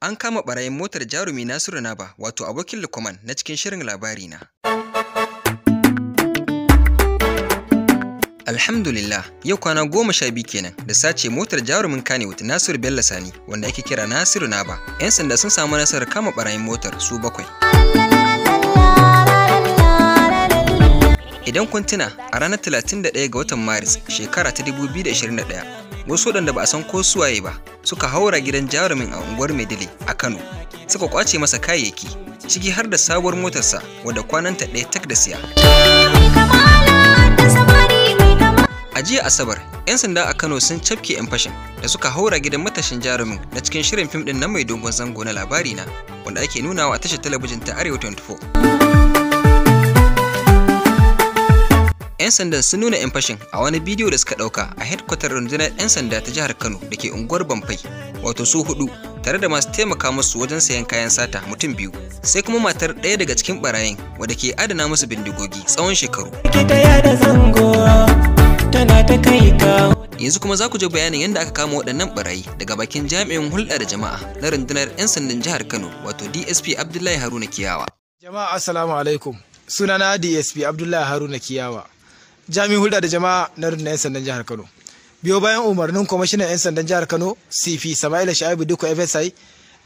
An kama ɓarayin motar jarumi Nasiru Naba, wato abokin Lukman na cikin shirin labari na. Alhamdulillah, yau kwana 12 kenan da sace motar jarumin Kannywood Nasiru Bello Sani wanda ake kira Nasiru Naba. 'Yan sanda sun samu nasarar kama ɓarayin motar su 7. Idan kun tuna, a ranar 31 ga watan Maris shekara ta 2021, wasu waɗanda ba a san ko suwaye ba suka haura gidan jarumin a unguwar Maidile a Kano, suka kwace masa kayayyaki ciki har da sabuwar motarsa wadda kwananta ɗaya tak da siya. A jiya Asabar, 'yan sanda a Kano sun cafke 'yan fashin da suka haura gidan matashin jarumin na cikin shirin fim ɗin nan mai dogon zango na labari na wanda ake nunawa a tashar talabijin ta Arewa 24. 'Yan sandan sun nuna 'yan fashin a wani bidiyo da suka ɗauka a hedkwatar rundunar 'yan sanda ta jihar Kano da ke unguwar Bamfai, wato su 4 tare da masu taimaka musu wajen sayan kayan sata mutum 2, sai kuma matar ɗaya daga cikin ɓarayin wadda ke adana musu bindigogi tsawon shekaru. Yanzu kuma za ku ji bayanin yadda aka kama waɗannan ɓarayi daga bakin jami'in hulɗa da jama'a na rundunar 'yan sandan jihar Kano, wato DSP Abdullahi Haruna Kiyawa. Jama'a assalamu alaikum, sunana DSP Abdullahi Haruna Kiyawa, jami'in hulɗa da jama'a na rundunar 'yan sandan jihar Kano. Biyo bayan umarnin kwamishinan 'yan sandan jihar Kano CP Sama'ila Sha'ibu Dikko FSI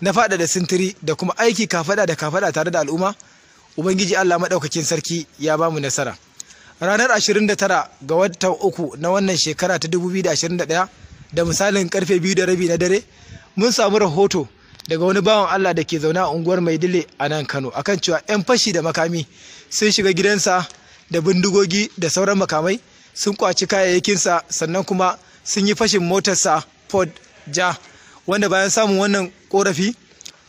na faɗa da sintiri da kuma aiki kafaɗa da kafaɗa tare da al'umma, Ubangiji Allah maɗaukakin sarki ya ba mu nasara. Ranar 29 ga watan 3 na wannan shekara ta 2021 da misalin karfe 2:30 na dare, mun samu rahoto daga wani bawan Allah da ke zaune a unguwar Maidile a nan Kano akan cewa 'yan fashi da makami sun shiga gidansa da bindigogi da sauran makamai, sun kwaci kayayyakinsa, sannan kuma sun yi fashin motarsa Ford Ja, wanda bayan samun wannan korafi,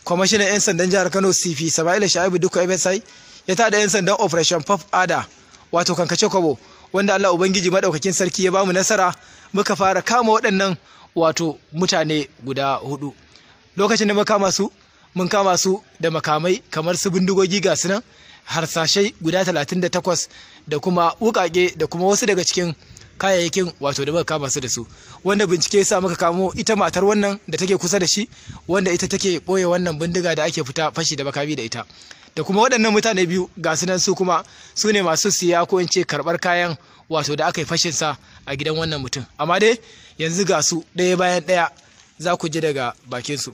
kwamishinan 'yan sandan jihar Kano CP Sama'ila Sha'ibu Dikko FSI ya tada 'yan sandan Operation Puff Ada, wato kankace kwabo, wanda Allah Ubangiji madaukakin sarki ya bamu nasara, muka fara kama waɗannan wato mutane guda 4. Lokacin da muka kama su, mun kama su da makamai kamar su bindigogi ga su nan, harsashai guda 38 da kuma wukake da kuma wasu daga cikin kayayyakin wato da muka kama su da su, wanda bincike ya sa muka kamo ita matar wannan da take kusa da shi, wanda ita take ɓoye wannan bindiga da ake fita fashi da makami da ita, da kuma waɗannan mutane 2 ga su nan, su kuma su ne masu siya ko in ce karɓar kayan wato da aka yi fashin sa a gidan wannan mutum. Amma dai yanzu ga su ɗaya bayan ɗaya za ku ji daga bakin su.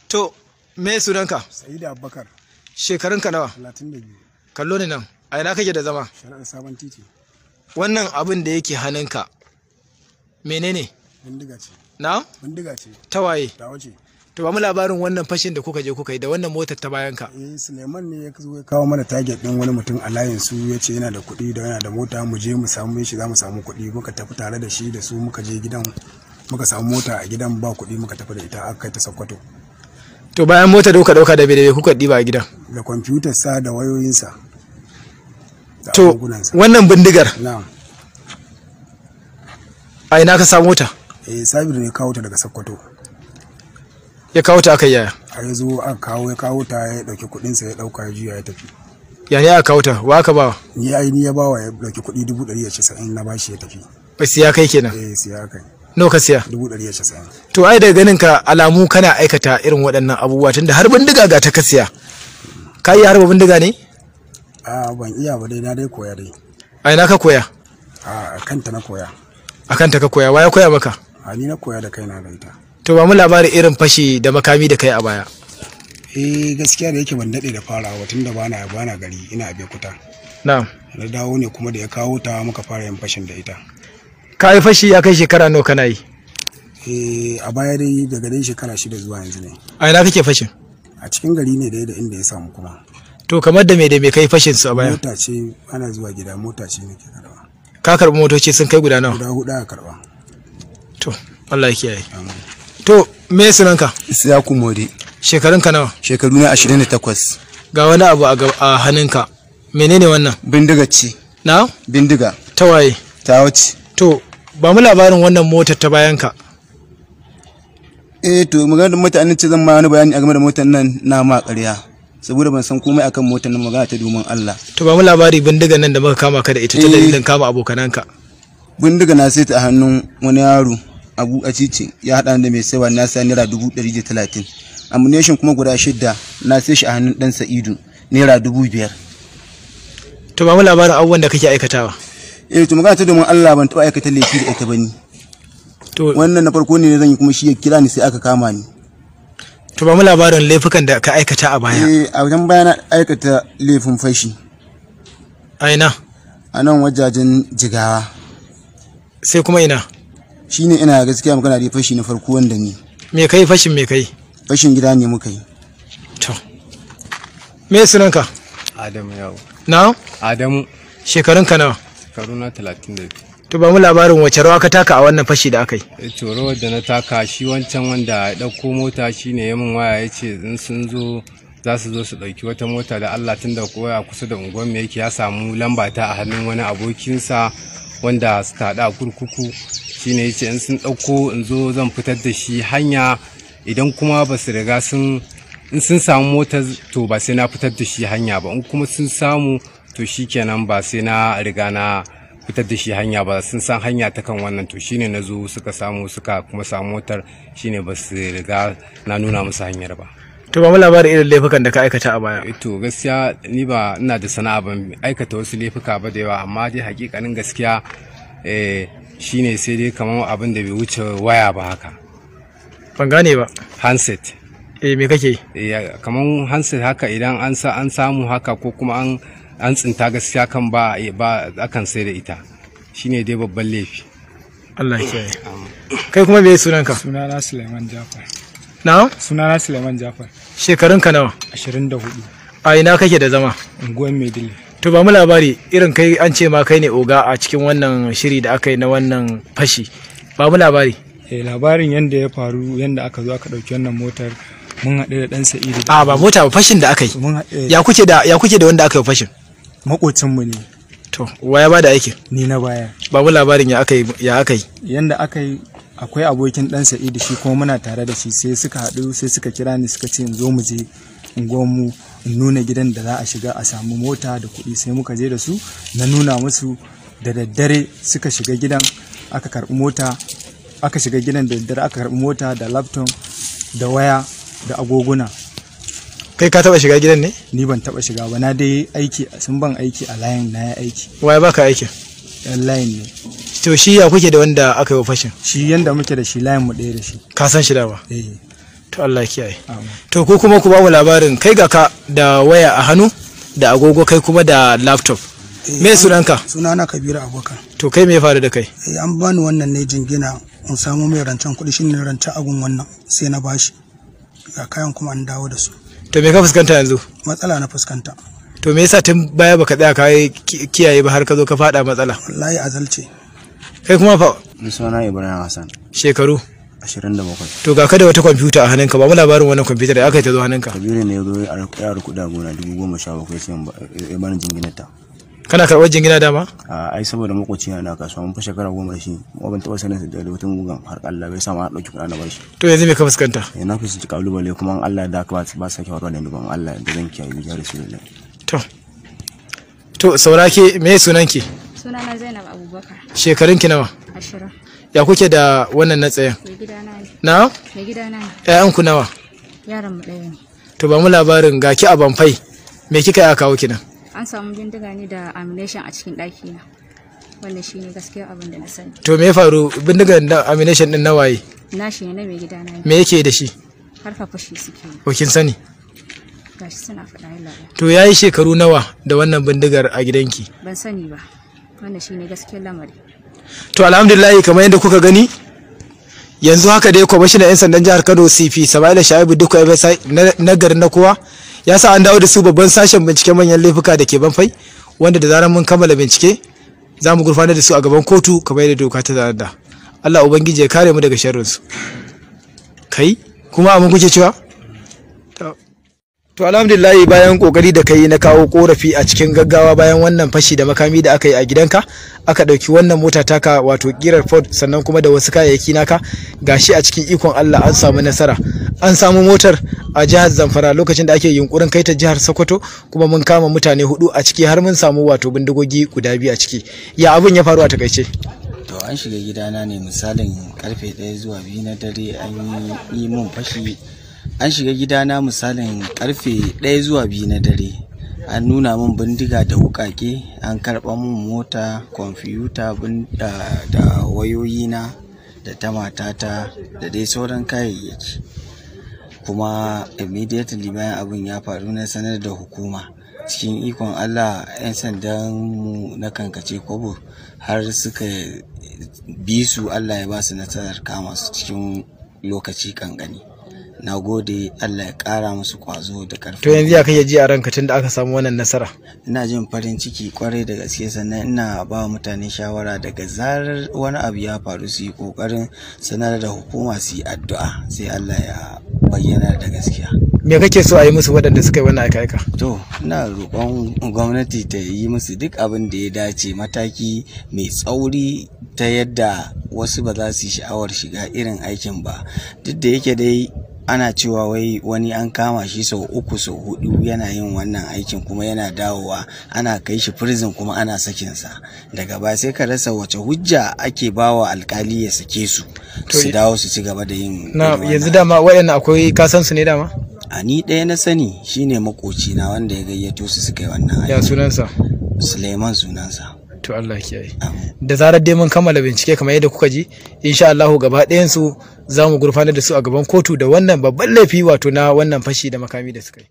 To me sunanka? Sa'idu Abubakar. Shekarunka nawa? 32. Kallo ne nan, a ina kake da zama? Shari'ar Sabon Titi. Wannan abin da yake hannunka menene? Bindiga ce. Na? Bindiga ce. Ta waye? Ta wace. To ba mu labarin wannan fashin da kuka je kuka yi da wannan motar ta bayan ka. Suleiman ne ya zo ya kawo mana target din wani mutum a layin su, ya ce yana da kuɗi da yana da mota, mu je mu samu shi, za mu samu kuɗi. Muka tafi tare da shi da su, muka je gidan, muka samu mota a gidan ba kuɗi, muka tafi da ita aka kai ta Sokoto. To bayan mota da kuka dauka da bai kuka diba a gidan? Da kwamfutar sa da wayoyinsa. To wannan bindigar? Na'am. A ina ka samu ta? Sabir ne kawo ta daga Sokoto. Ya kawo ta aka yaya? A ya zo aka kawo, ya kawo ta, ya dauki kuɗin sa, ya dauka, ya juya, ya tafi. Ya ne aka kawo ta? Wa aka ba? Ni ya bawa, ya dauki kuɗi 190 na bashi, ya tafi. Ba siya kai kenan? Siya kai. Nawa ka siya? 190. To ai da ganin ka alamu kana aikata irin waɗannan abubuwa, tunda har bindiga ga ta ka siya. Ka iya harba bindiga ne? Ban iya ba dai, na dai koya dai. A ina ka koya? A kanta na koya. A kanta ka koya? Wa ya koya maka? Ni na koya da kaina da ita. To ba mu labarin irin fashi da makami da kai a baya. Gaskiya da yake ban daɗe da farawa, tunda bana gari, ina Abeokuta. Na'am. Na dawo ne kuma da ya kawo ta muka fara yin fashin da ita. Ka yi fashi ya kai shekara nawa kana yi? A baya dai daga dai shekara 6 zuwa yanzu ne. A ina kake fashin? A cikin gari ne dai da inda ya samu kuma. To kamar da me kai fashin su a baya? Mota ce, ana zuwa gida, mota ce nake karba. Ka karbi motoci sun kai guda nawa? Guda 4 aka karba. To Allah ya kiyaye. To me sunanka? Isiyaku Modi. Shekarunka nawa? Shekaru na 28. Ga wani abu a hannunka, menene wannan? Bindiga ce. Na? Bindiga. Ta waye? Ta wace. To ba mu labarin wannan motar ta bayan ka. To magana da mutanen ce zan ma wani bayani a game da motar nan na ma ƙarya, saboda ban san komai akan motar nan, magana ta domin Allah. To ba mu labari bindigan nan da muka kama ka da ita ta dalilin kama abokananka. Bindiga na sai ta a hannun wani yaro Abu Acici, ya haɗa da mai saiwa na sa naira 130. ammunition kuma guda 6 na sai shi a hannun dan Sa'idu naira 5,000. To ba mu labarin abubuwan da kake aikatawa. To magana ta domin Allah ban taba aikata laifi da ita bane. To wannan na farko ne zan yi kuma shi ya kira ni sai aka kama ni. To ba mu labarin laifukan da ka aikata a baya. A wajen baya na aikata laifin fashi. A ina? A nan wajajen Jigawa. Sai kuma ina? Shine ina gaskiya magana da fashi na farko wanda ni. Me kai fashin me kai? Fashin gida ne muka yi. To. Me sunanka? Adamu yawo. Na? Adamu. Shekarunka nawa? Shekaruna 32. To ba mu labarin wace rawa ka taka a wannan fashi da aka yi. To rawar da na taka shi wancan wanda ya dauko mota shine ya min waya yace in sun zo za su zo su dauki wata mota da Allah tunda koya kusa da unguwar me yake ya samu lamba ta a hannun wani abokinsa wanda suka hada kurkuku shine yace in sun dauko in zo zan fitar da shi hanya idan kuma ba su riga sun in sun samu motar to ba sai na fitar da shi hanya ba in kuma sun samu to shikenan ba sai na riga na fitar da shi hanya ba sun san hanya ta kan wannan to shine na zo suka samu suka kuma samu motar shine ba su riga na nuna musu hanyar ba. To ba mu labarin irin laifukan da ka aikata a baya. To gaskiya ni ba ina da sana'a ban aikata wasu laifuka ba da yawa amma dai hakikanin gaskiya shine sai dai kamar abin da bai wuce waya ba haka. Ban gane ba. Handset. Me kake yi? Kamar handset haka idan an samu haka ko kuma an tsinta gaskiya kan ba akan sai da ita shine dai babban laifi. Allah ya kiyaye. Kai kuma me sunanka? Sunana Suleiman Jafar. Na? Sunana Suleiman Jafar. Shekarunka nawa? 24. A ina kake da zama? Unguwar Maidile. To ba mu labari irin kai an ce ma kai ne oga a cikin wannan shiri da aka yi na wannan fashi. Ba mu labari. Labarin yanda ya faru yanda aka zo aka dauki wannan motar mun haɗu da ɗan Sa'idu. Ba mota ba fashin da aka yi. Ya kuke da wanda aka yi fashin? Makocinmu ne. To waya ba da aikin? Ni na baya. Babu labarin ya aka yi. Yanda aka yi akwai abokin ɗan Sa'idu shi kuma muna tare da shi sai suka haɗu sai suka kira ni suka ce in zo mu je unguwarmu in nuna gidan da za a shiga a samu mota da kuɗi sai muka je da su na nuna musu da daddare suka shiga gidan aka karɓi mota aka shiga gidan da daddare aka karɓi mota da laptop da waya da agoguna. Kai ka taba shiga gidan ne? Ni ban taba shiga ba na dai aiki sun ban aiki a layin na ya aiki. Waye baka aikin? Yan layin ne. To shi ya kuke da wanda aka yi fashin? Shi yanda muke da shi layin mu ɗaya da shi. Ka san shi da ba? To Allah ya kiyaye. Amin. To ko kuma ku ba mu labarin kai ga ka da waya a hannu da agogo kai kuma da laptop. Me sunanka? Sunana Kabiru Abubakar. To kai me ya faru da kai? An bani wannan ne jingina in samu mai rancen kuɗi shine rancen agun wannan sai na bashi. Ga kayan kuma an dawo da su. To me ka fuskanta yanzu? Matsala na fuskanta. To me yasa tun baya baka tsaya ka kiyaye ba har ka zo ka fada matsala? Wallahi azalce. Kai kuma fa? Suna Ibrahim Hassan. Shekaru? 27. To ga ka da wata kwamfuta a hannunka ba mu labarin wannan kwamfuta da aka yi ta zo hannunka. Kabiru ne ya zo ya rukuda gona 17,000 sai ya bani jinginarta. Kana karɓar jingina dama? Ai saboda makoci na kasuwa mun fa shekara 10 da shi kuma ban taɓa sanin da wata gugan har Allah bai samu har ɗauki kuɗa na bashi. To yanzu me ka fuskanta? Na fuskanci kalubale kuma an Allah da ka ba sake faruwa da ni ban Allah da zan kiyaye bijar Rasulullahi. To saurake me sunanki? Sunana Zainab Abubakar. Shekarunki nawa? 20. Ya kuke da wannan na tsayen? Mai gidana ne. Na? Mai gidana ne. ƴaƴanku nawa? Yaran mu ɗaya ne. To ba mu labarin ga ki a Banfai. Me kika yi a kawo ki nan? An samu bindiga ne da ammunition a cikin ɗaki na. Wannan shine gaskiya abin da na sani. To me ya faru bindigar da ammunition din nawaye? Nashi ne na mai gidana ne. Me yake da shi? Harka fashi suke yi. Ko kin sani? Gashi suna faɗa yin labarai. To yayi shekaru nawa da wannan bindigar a gidanki? Ban sani ba. Wannan shine gaskiyar lamari. To alhamdulillah kamar yadda kuka gani yanzu haka dai kwamishinan 'yan sandan jihar Kano CP Sama'ila Shaibu Dukku FSI na garin na kowa ya sa an dawo da su babban sashen binciken manyan laifuka da ke Banfai wanda da zarar mun kammala bincike za mu gurfanar da su a gaban kotu kamar yadda doka ta da. Allah ubangiji ya kare mu daga sharrin su. Kai kuma mun kuke cewa? To alhamdulillah bayan kokari da kai na kawo korafi a cikin gaggawa bayan wannan fashi da makami da aka yi a gidanka aka dauki wannan mota taka wato kirar Ford sannan kuma da wasu kayayyaki naka gashi a cikin ikon Allah an samu nasara an samu motar a jihar Zamfara lokacin da ake yunkurin kai ta jihar Sokoto kuma mun kama mutane 4 a ciki har mun samu wato bindigogi guda 2 a ciki ya abun ya faru a takaice. To an shiga gidana ne misalin karfe 1 zuwa 2 na dare an yi mun fashi an shiga gidana misalin karfe 1 zuwa 2 na dare. An nuna min bindiga da wukake, an karɓa min mota, kwamfuta da wayoyina da ta matata da dai sauran kayayyaki. Kuma immediately bayan abin ya faru na sanar da hukuma. Cikin ikon Allah 'yan sandan mu na Kankace Kobo har suka bi su, Allah ya ba su nasarar kama su cikin lokaci kankani. Na gode, Allah ya ƙara musu ƙwazo da ƙarfi. To yanzu ya kai ji a ranka tun da aka samu wannan nasara? Ina jin farin ciki kwarai da gaske, sannan ina ba mutane shawara daga zarar wani abu ya faru su yi ƙoƙarin sanar da hukuma, su yi addu'a sai Allah ya bayyana da gaskiya. Me kake so a yi musu waɗanda suka yi wannan aika-aika? To, ina roƙon gwamnati ta yi musu duk abin da ya dace, mataki mai tsauri ta yadda wasu ba za su yi sha'awar shiga irin aikin ba. Duk da yake dai ana cewa wai wani an kama shi sau 3 sau 4 yana yin wannan aikin kuma yana dawowa, ana kai shi prison kuma ana sakinsa. Daga baya sai ka rasa wace hujja ake bawa alkali ya sake su su dawo su ci gaba da yin. Na yanzu dama waɗannan akwai kasan su ne dama? A ni ɗaya na sani, shine makoci na wanda ya gayyato su suka yi wannan aiki. Ya sunansa? Suleiman sunansa. To Allah kiyaye. Da zarar dai mun kammala bincike kamar yadda kuka ji, insha Allah gaba ɗayan su za mu gurfanar da su a gaban kotu da wannan babban laifi wato na wannan fashi da makami da suka yi.